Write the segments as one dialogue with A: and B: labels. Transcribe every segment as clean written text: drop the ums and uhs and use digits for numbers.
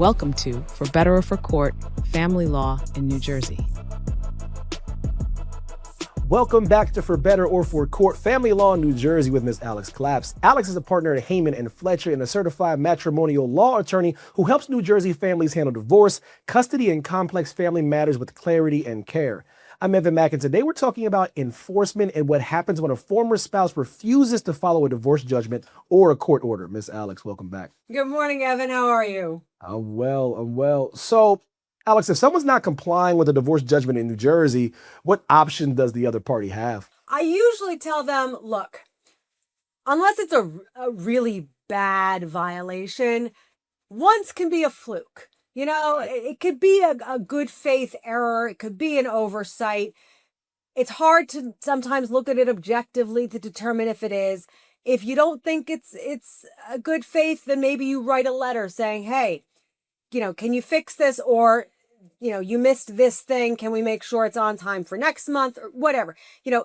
A: Welcome to For Better or For Court, Family Law in New Jersey.
B: Welcome back to For Better or For Court, Family Law in New Jersey with Ms. Alix Claps. Alix is a partner at Heyman and Fletcher and a certified matrimonial law attorney who helps New Jersey families handle divorce, custody, and complex family matters with clarity and care. I'm Evan Mack, and today we're talking about enforcement and what happens when a former spouse refuses to follow a divorce judgment or a court order. Ms. Alix, welcome back.
C: Good morning, Evan. How are you?
B: I'm well. So, Alix, if someone's not complying with a divorce judgment in New Jersey, what option does the other party have?
C: I usually tell them, look, unless it's a really bad violation, once can be a fluke. You know, it could be a good faith error. It could be an oversight. It's hard to sometimes look at it objectively to determine if it is. If you don't think it's a good faith, then maybe you write a letter saying, hey, can you fix this? Or, you missed this thing. Can we make sure it's on time for next month or whatever?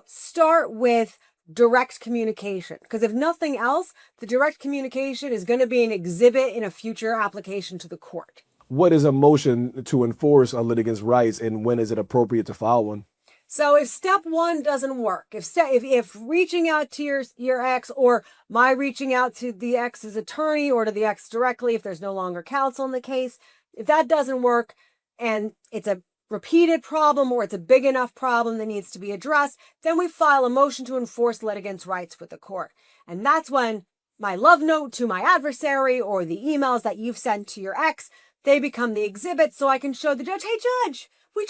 C: Start with direct communication, because if nothing else, the direct communication is going to be an exhibit in a future application to the court.
B: What is a motion to enforce a litigant's rights, and when is it appropriate to file one?
C: So if step one doesn't work, if reaching out to your ex, or my reaching out to the ex's attorney or to the ex directly, if there's no longer counsel in the case, if that doesn't work and it's a repeated problem or it's a big enough problem that needs to be addressed, then we file a motion to enforce litigants' rights with the court. And that's when my love note to my adversary or the emails that you've sent to your ex, they become the exhibit, so I can show the judge, hey, judge, we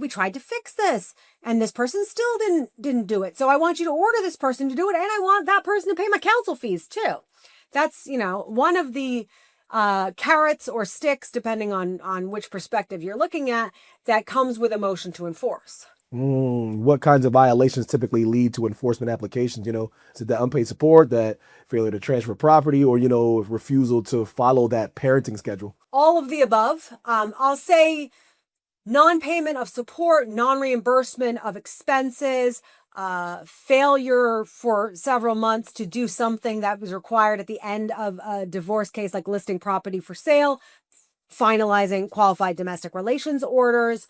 C: tried to fix this, and this person still didn't do it. So I want you to order this person to do it, and I want that person to pay my counsel fees too. That's, one of the carrots or sticks, depending on which perspective you're looking at, that comes with a motion to enforce.
B: What kinds of violations typically lead to enforcement applications? Is it the unpaid support, that failure to transfer property, or, refusal to follow that parenting schedule?
C: All of the above. I'll say non-payment of support, non-reimbursement of expenses, failure for several months to do something that was required at the end of a divorce case, like listing property for sale, finalizing qualified domestic relations orders,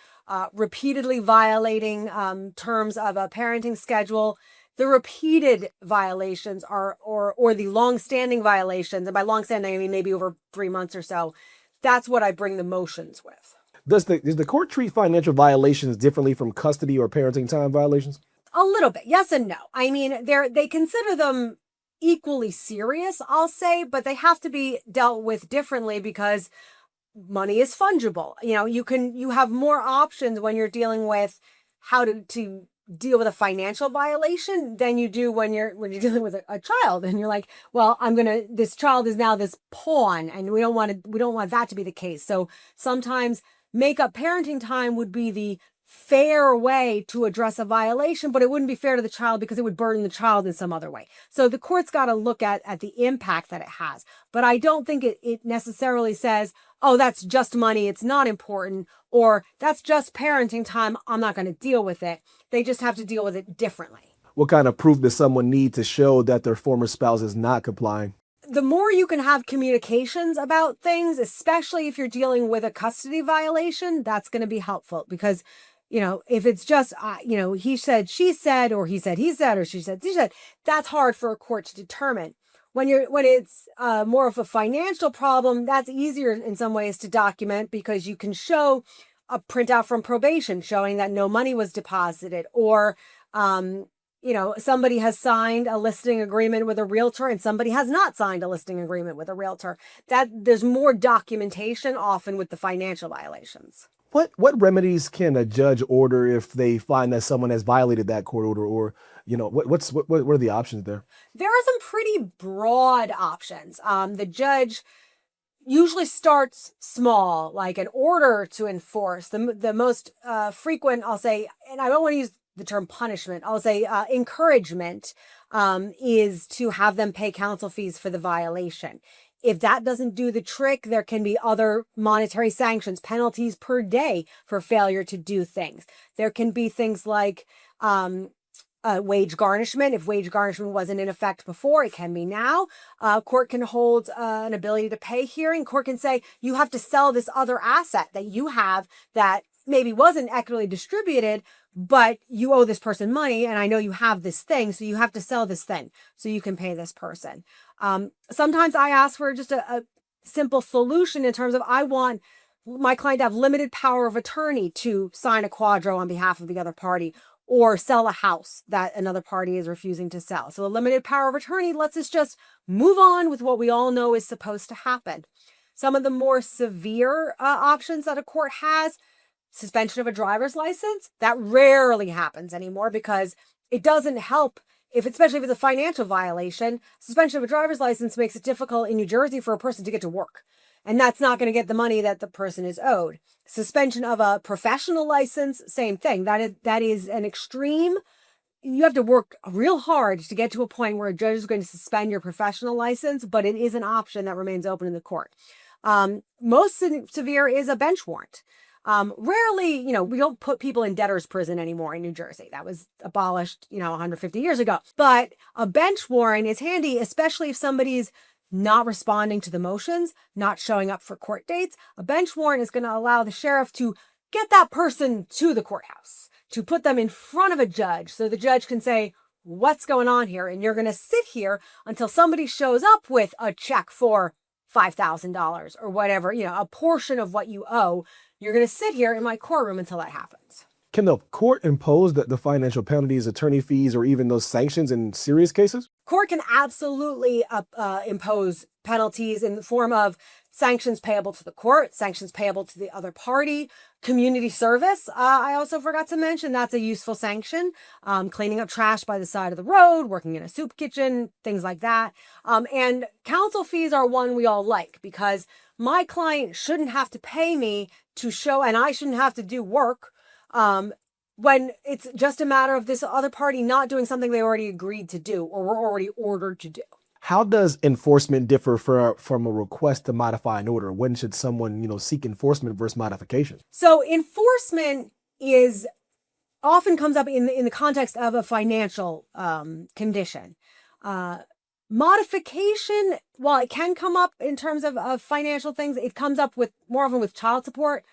C: repeatedly violating terms of a parenting schedule. The repeated violations or the long-standing violations, and by long-standing I mean maybe over 3 months or so, that's what I bring the motions with.
B: Does the court treat financial violations differently from custody or parenting time violations?
C: A little bit, yes and no. I mean, they consider them equally serious, I'll say, but they have to be dealt with differently because money is fungible. You have more options when you're dealing with how to deal with a financial violation than you do when you're dealing with a child, and you're like, well, this child is now this pawn, and we don't want that to be the case. So sometimes make up parenting time would be the fair way to address a violation, but it wouldn't be fair to the child because it would burden the child in some other way. So the court's got to look at the impact that it has. But I don't think it necessarily says, oh, that's just money, it's not important, or that's just parenting time, I'm not going to deal with it. They just have to deal with it differently.
B: What kind of proof does someone need to show that their former spouse is not complying?
C: The more you can have communications about things, especially if you're dealing with a custody violation, that's going to be helpful because, if it's just, he said, she said, or he said, or she said, that's hard for a court to determine. When it's more of a financial problem, that's easier in some ways to document because you can show a printout from probation showing that no money was deposited, or, somebody has signed a listing agreement with a realtor and somebody has not signed a listing agreement with a realtor. That there's more documentation often with the financial violations.
B: What remedies can a judge order if they find that someone has violated that court order, or what are the options there?
C: There are some pretty broad options. The judge usually starts small, like an order to enforce. The most frequent, I'll say, and I don't want to use the term punishment, I'll say encouragement, is to have them pay counsel fees for the violation. If that doesn't do the trick, there can be other monetary sanctions, penalties per day for failure to do things. There can be things like wage garnishment. If wage garnishment wasn't in effect before, it can be now. Court can hold an ability to pay hearing. Court can say you have to sell this other asset that you have that maybe wasn't equitably distributed, but you owe this person money, and I know you have this thing, so you have to sell this thing so you can pay this person. Sometimes I ask for just a simple solution in terms of I want my client to have limited power of attorney to sign a quadro on behalf of the other party or sell a house that another party is refusing to sell. So a limited power of attorney lets us just move on with what we all know is supposed to happen. Some of the more severe options that a court has, suspension of a driver's license, that rarely happens anymore because it doesn't help especially if it's a financial violation. Suspension of a driver's license makes it difficult in New Jersey for a person to get to work. And that's not going to get the money that the person is owed. Suspension of a professional license, same thing. That is an extreme. You have to work real hard to get to a point where a judge is going to suspend your professional license, but it is an option that remains open in the court. Most severe is a bench warrant. Rarely, we don't put people in debtor's prison anymore in New Jersey. That was abolished, 150 years ago. But a bench warrant is handy, especially if somebody's not responding to the motions, not showing up for court dates. A bench warrant is going to allow the sheriff to get that person to the courthouse, to put them in front of a judge so the judge can say, what's going on here? And you're going to sit here until somebody shows up with a check for $5,000 or whatever, a portion of what you owe. You're going to sit here in my courtroom until that happens.
B: Can the court impose the financial penalties, attorney fees, or even those sanctions in serious cases?
C: Court can absolutely impose penalties in the form of sanctions payable to the court, sanctions payable to the other party, community service. I also forgot to mention that's a useful sanction. Cleaning up trash by the side of the road, working in a soup kitchen, things like that. And counsel fees are one we all like because my client shouldn't have to pay me to show, and I shouldn't have to do work when it's just a matter of this other party not doing something they already agreed to do or were already ordered to do.
B: How does enforcement differ from a request to modify an order? When should someone, seek enforcement versus modification?
C: So enforcement often comes up in the context of a financial condition. Modification, while it can come up in terms of financial things, it comes up more often with child support.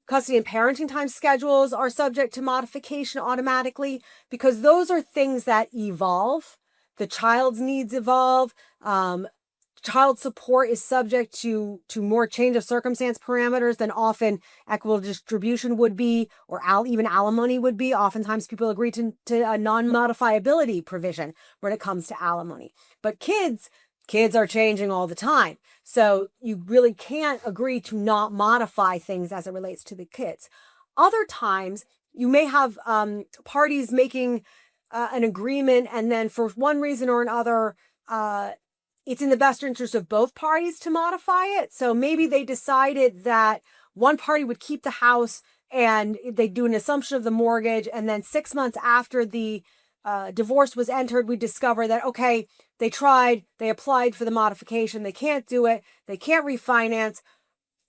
C: Custody and parenting time schedules are subject to modification automatically because those are things that evolve. The child's needs evolve. Child support is subject to more change of circumstance parameters than often equitable distribution would be, or even alimony would be. Oftentimes people agree to a non-modifiability provision when it comes to alimony. But kids are changing all the time. So you really can't agree to not modify things as it relates to the kids. Other times you may have parties making an agreement, and then for one reason or another, it's in the best interest of both parties to modify it. So maybe they decided that one party would keep the house and they do an assumption of the mortgage. And then 6 months after the divorce was entered, we discover that, okay, they tried, they applied for the modification. They can't do it. They can't refinance.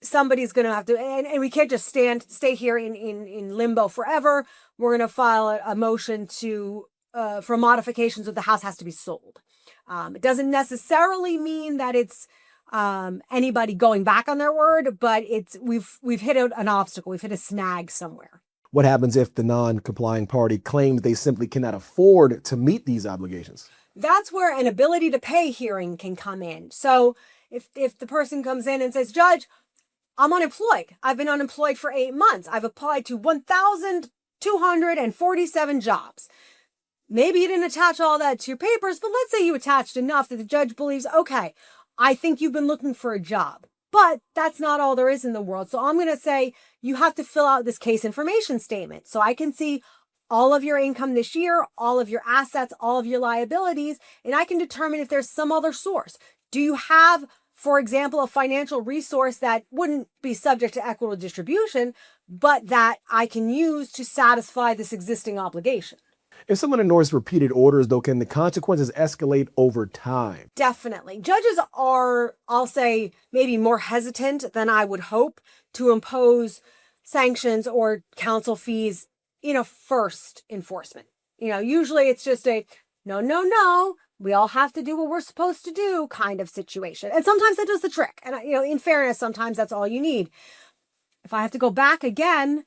C: Somebody's going to have to, and we can't just stay here in limbo forever. We're going to file a motion for modifications of the house has to be sold. It doesn't necessarily mean that it's anybody going back on their word, but we've hit an obstacle. We've hit a snag somewhere.
B: What happens if the non-complying party claims they simply cannot afford to meet these obligations?
C: That's where an ability to pay hearing can come in. So if the person comes in and says, Judge, I'm unemployed. I've been unemployed for 8 months. I've applied to 1,247 jobs. Maybe you didn't attach all that to your papers, but let's say you attached enough that the judge believes, okay, I think you've been looking for a job. But that's not all there is in the world. So I'm going to say you have to fill out this case information statement so I can see all of your income this year, all of your assets, all of your liabilities, and I can determine if there's some other source. Do you have, for example, a financial resource that wouldn't be subject to equitable distribution, but that I can use to satisfy this existing obligation?
B: If someone ignores repeated orders, though, can the consequences escalate over time?
C: Definitely. Judges are, I'll say, maybe more hesitant than I would hope to impose sanctions or counsel fees in a first enforcement. Usually it's just a no, no, no. We all have to do what we're supposed to do kind of situation. And sometimes that does the trick. And, in fairness, sometimes that's all you need. If I have to go back again,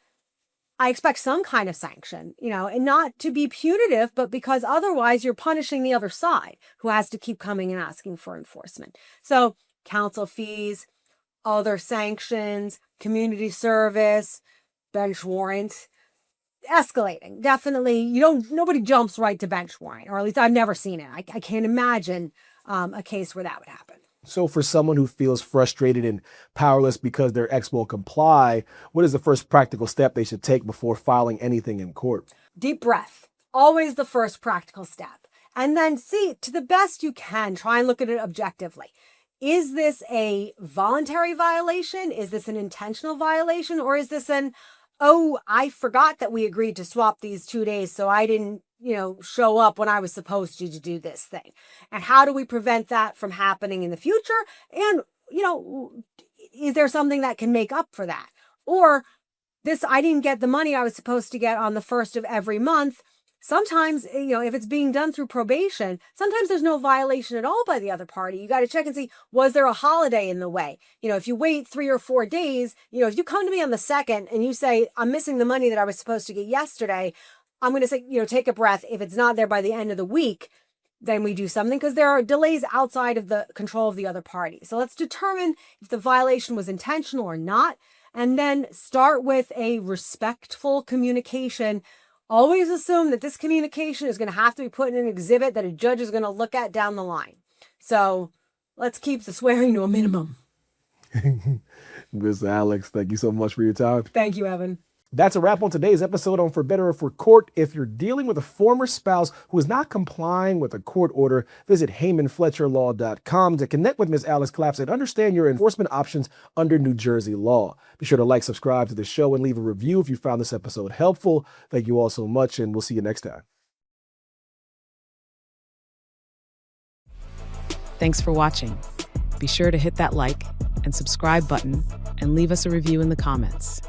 C: I expect some kind of sanction, and not to be punitive, but because otherwise you're punishing the other side who has to keep coming and asking for enforcement. So counsel fees, other sanctions, community service, bench warrant, escalating. Definitely, nobody jumps right to bench warrant, or at least I've never seen it. I can't imagine a case where that would happen.
B: So for someone who feels frustrated and powerless because their ex won't comply, what is the first practical step they should take before filing anything in court?
C: Deep breath. Always the first practical step. And then see, to the best you can, try and look at it objectively. Is this a voluntary violation? Is this an intentional violation? Or is this I forgot that we agreed to swap these 2 days, so I didn't, show up when I was supposed to do this thing? And how do we prevent that from happening in the future? And, is there something that can make up for that? Or I didn't get the money I was supposed to get on the first of every month. Sometimes, if it's being done through probation, sometimes there's no violation at all by the other party. You got to check and see, was there a holiday in the way? If you wait 3 or 4 days, if you come to me on the 2nd and you say, I'm missing the money that I was supposed to get yesterday, I'm going to say, take a breath. If it's not there by the end of the week, then we do something, because there are delays outside of the control of the other party. So let's determine if the violation was intentional or not, and then start with a respectful communication. Always assume that this communication is going to have to be put in an exhibit that a judge is going to look at down the line. So let's keep the swearing to a minimum.
B: Ms. Alix, thank you so much for your time.
C: Thank you, Evan.
B: That's a wrap on today's episode on For Better or For Court. If you're dealing with a former spouse who is not complying with a court order, visit HeymanFletcherLaw.com to connect with Ms. Alix Claps and understand your enforcement options under New Jersey law. Be sure to like, subscribe to the show, and leave a review if you found this episode helpful. Thank you all so much, and we'll see you next time.
A: Thanks for watching. Be sure to hit that like and subscribe button and leave us a review in the comments.